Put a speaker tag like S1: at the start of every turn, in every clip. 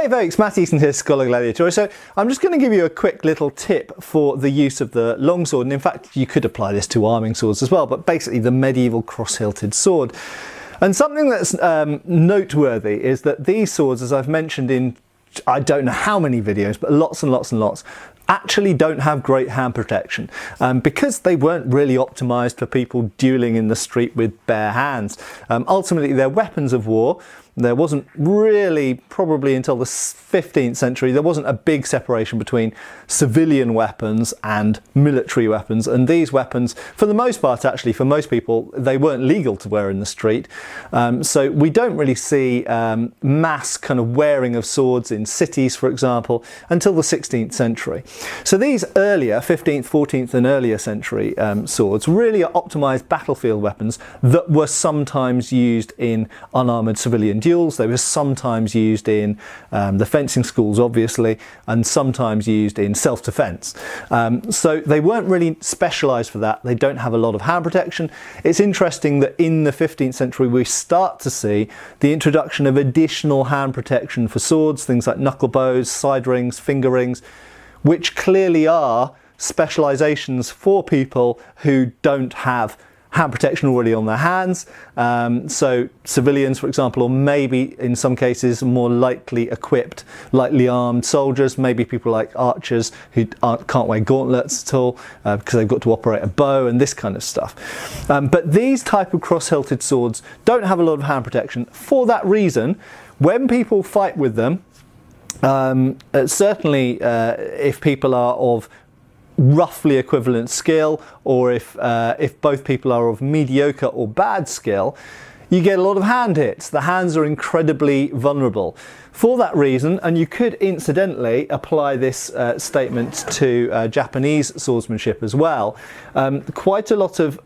S1: Hey folks, Matt Easton here, Scholar Gladiator. So I'm just going to give you a quick little tip for the use of the longsword, and in fact you could apply this to arming swords as well, but basically the medieval cross-hilted sword. And something that's noteworthy is that these swords, as I've mentioned in I don't know how many videos, but lots and lots and lots, actually don't have great hand protection because they weren't really optimized for people dueling in the street with bare hands. Ultimately, they're weapons of war. There wasn't really, probably until the 15th century, there wasn't a big separation between civilian weapons and military weapons. And these weapons, for the most part, actually, for most people, they weren't legal to wear in the street. So we don't really see mass kind of wearing of swords in cities, for example, until the 16th century. So these earlier, 15th, 14th and earlier century swords really are optimized battlefield weapons that were sometimes used in unarmored civilian duels. They were sometimes used in the fencing schools, obviously, and sometimes used in self-defense. So they weren't really specialized for that. They don't have a lot of hand protection. It's interesting that in the 15th century we start to see the introduction of additional hand protection for swords, things like knuckle bows, side rings, finger rings, which clearly are specializations for people who don't have hand protection already on their hands. So civilians, for example, or maybe in some cases more lightly equipped, lightly armed soldiers, maybe people like archers who can't wear gauntlets at all because they've got to operate a bow and this kind of stuff. But these type of cross-hilted swords don't have a lot of hand protection. For that reason, when people fight with them, certainly if people are of roughly equivalent skill, or if both people are of mediocre or bad skill, you get a lot of hand hits. The hands are incredibly vulnerable. For that reason, and you could incidentally apply this statement to Japanese swordsmanship as well, quite a lot of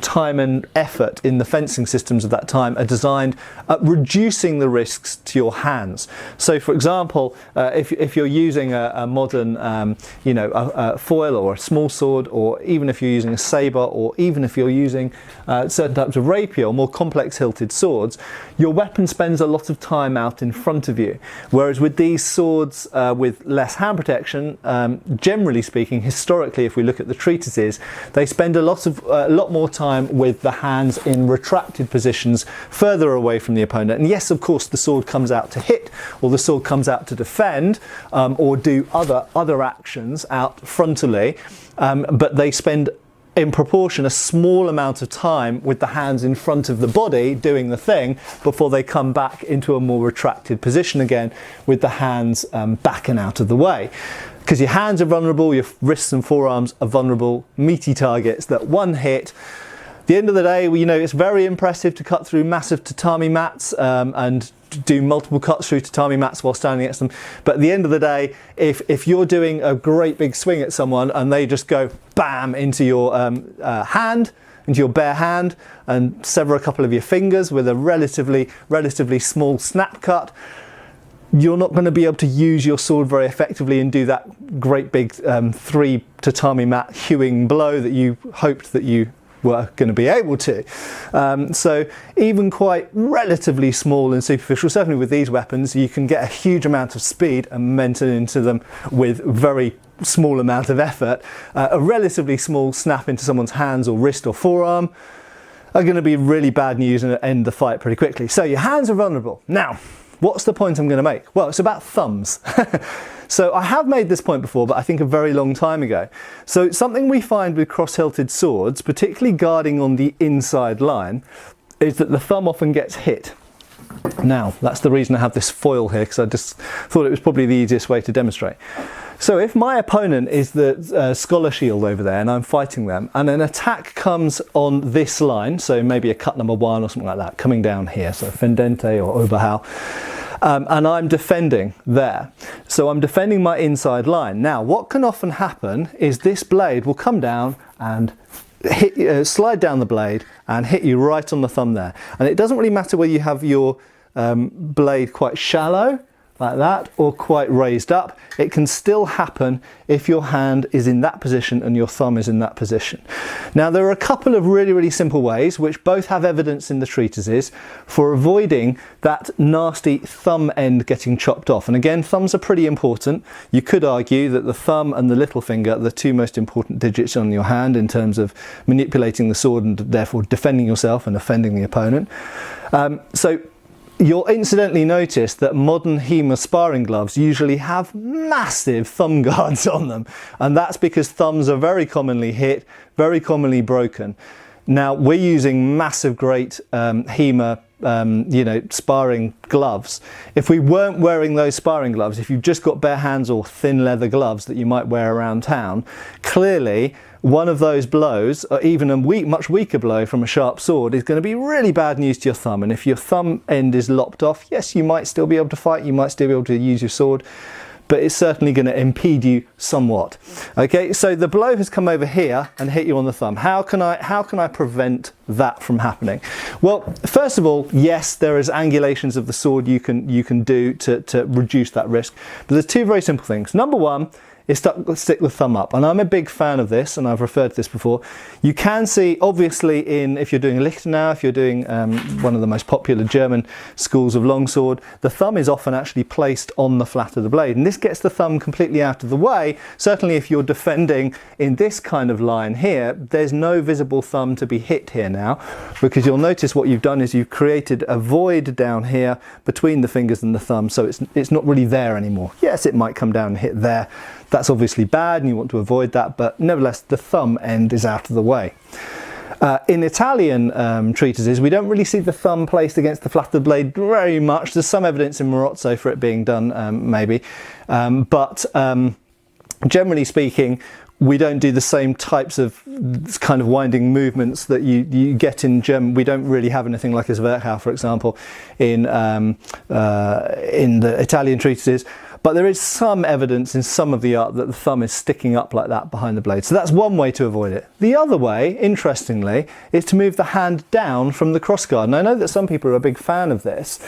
S1: time and effort in the fencing systems of that time are designed at reducing the risks to your hands. So for example, if you're using a modern a foil or a small sword, or even if you're using a saber, or even if you're using certain types of rapier or more complex hilted swords, your weapon spends a lot of time out in front of you. Whereas with these swords with less hand protection, generally speaking, historically, if we look at the treatises, they spend a lot more time with the hands in retracted positions further away from the opponent. And yes, of course, the sword comes out to hit, or the sword comes out to defend, or do other actions out frontally, but they spend in proportion a small amount of time with the hands in front of the body doing the thing before they come back into a more retracted position again with the hands back and out of the way. Because your hands are vulnerable, your wrists and forearms are vulnerable, meaty targets that one hit. At the end of the day, it's very impressive to cut through massive tatami mats and do multiple cuts through tatami mats while standing next to them. But at the end of the day, if you're doing a great big swing at someone and they just go bam into your hand, into your bare hand, and sever a couple of your fingers with a relatively small snap cut, you're not going to be able to use your sword very effectively and do that great big 3 tatami mat hewing blow that you hoped that you were going to be able to. So even quite relatively small and superficial, certainly with these weapons, you can get a huge amount of speed and momentum into them with very small amount of effort. A relatively small snap into someone's hands or wrist or forearm are going to be really bad news and end the fight pretty quickly. So your hands are vulnerable. Now, what's the point I'm going to make? Well, it's about thumbs. So I have made this point before, but I think a very long time ago. So something we find with cross-hilted swords, particularly guarding on the inside line, is that the thumb often gets hit. Now, that's the reason I have this foil here, because I just thought it was probably the easiest way to demonstrate. So if my opponent is the scholar shield over there and I'm fighting them, and an attack comes on this line, so maybe a cut number 1 or something like that, coming down here, so fendente or oberhau, and I'm defending there. So I'm defending my inside line. Now, what can often happen is this blade will come down and slide down the blade and hit you right on the thumb there. And it doesn't really matter whether you have your blade quite shallow like that, or quite raised up. It can still happen if your hand is in that position and your thumb is in that position. Now, there are a couple of really simple ways, which both have evidence in the treatises, for avoiding that nasty thumb end getting chopped off. And again, thumbs are pretty important. You could argue that the thumb and the little finger are the two most important digits on your hand in terms of manipulating the sword and therefore defending yourself and offending the opponent. So you'll incidentally notice that modern HEMA sparring gloves usually have massive thumb guards on them, and that's because thumbs are very commonly hit, very commonly broken. Now, we're using massive great HEMA sparring gloves. If we weren't wearing those sparring gloves, if you've just got bare hands or thin leather gloves that you might wear around town, clearly one of those blows, or even a much weaker blow from a sharp sword, is going to be really bad news to your thumb. And if your thumb end is lopped off, yes, you might still be able to fight, you might still be able to use your sword, but it's certainly going to impede you somewhat. Okay, so the blow has come over here and hit you on the thumb. How can I prevent that from happening? Well, first of all, yes, there is angulations of the sword you can do to reduce that risk. But there's two very simple things. Number one is stick the thumb up, and I'm a big fan of this, and I've referred to this before. You can see, obviously, if you're doing Lichtenau, if you're doing one of the most popular German schools of longsword, the thumb is often actually placed on the flat of the blade, and this gets the thumb completely out of the way. Certainly if you're defending in this kind of line here, there's no visible thumb to be hit here now, because you'll notice what you've done is you've created a void down here between the fingers and the thumb, so it's not really there anymore. Yes, it might come down and hit there. That's obviously bad and you want to avoid that, but nevertheless the thumb end is out of the way. In Italian treatises, we don't really see the thumb placed against the flat of the blade very much. There's some evidence in Marozzo for it being done, maybe, but generally speaking, we don't do the same types of kind of winding movements that you get in German. We don't really have anything like a Zwerchhau, for example, in the Italian treatises. But there is some evidence in some of the art that the thumb is sticking up like that behind the blade. So that's one way to avoid it. The other way, interestingly, is to move the hand down from the crossguard. And I know that some people are a big fan of this.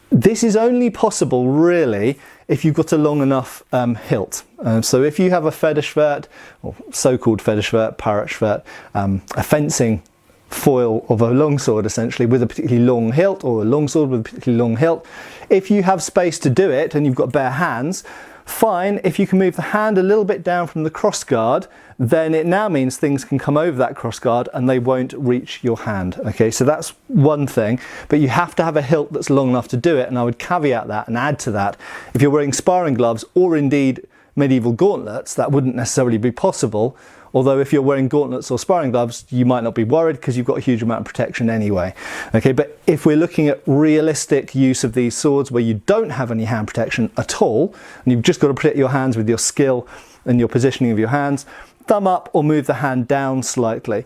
S1: This is only possible, really, if you've got a long enough hilt. So if you have a Federschwert, or so-called Federschwert, Parrotschwert, a fencing foil of a longsword essentially with a particularly long hilt, or a longsword with a particularly long hilt, if you have space to do it and you've got bare hands, fine. If you can move the hand a little bit down from the crossguard, then it now means things can come over that crossguard and they won't reach your hand. Okay, so that's one thing, but you have to have a hilt that's long enough to do it, and I would caveat that and add to that, if you're wearing sparring gloves or indeed medieval gauntlets, that wouldn't necessarily be possible. Although if you're wearing gauntlets or sparring gloves, you might not be worried because you've got a huge amount of protection anyway. Okay, but if we're looking at realistic use of these swords where you don't have any hand protection at all, and you've just got to protect your hands with your skill and your positioning of your hands, thumb up or move the hand down slightly.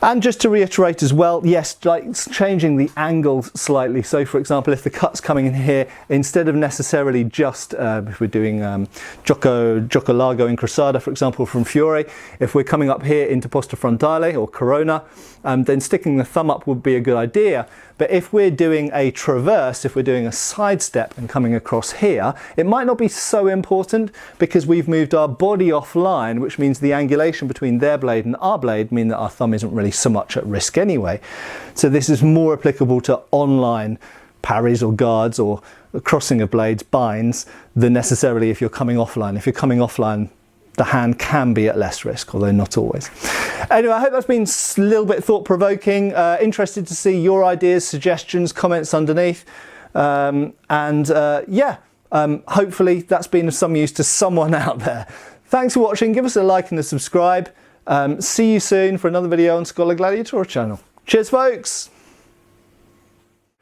S1: And just to reiterate as well, yes, like changing the angle slightly. So for example, if the cut's coming in here, instead of necessarily just, if we're doing Gioco Largo in Crosada, for example, from Fiore, if we're coming up here into Posta Frontale or Corona, then sticking the thumb up would be a good idea. But if we're doing a traverse, if we're doing a sidestep and coming across here, it might not be so important because we've moved our body offline, which means the angulation between their blade and our blade mean that our thumb isn't really so much at risk anyway. So this is more applicable to online parries or guards or crossing of blades, binds, than necessarily if you're coming offline. If you're coming offline, the hand can be at less risk, although not always. Anyway, I hope that's been a little bit thought-provoking. Interested to see your ideas, suggestions, comments underneath. Hopefully that's been of some use to someone out there. Thanks for watching. Give us a like and a subscribe. See you soon for another video on Scholar Gladiator channel. Cheers, folks.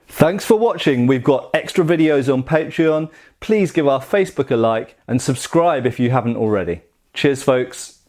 S1: Thanks for watching. We've got extra videos on Patreon. Please give our Facebook a like and subscribe if you haven't already. Cheers, folks.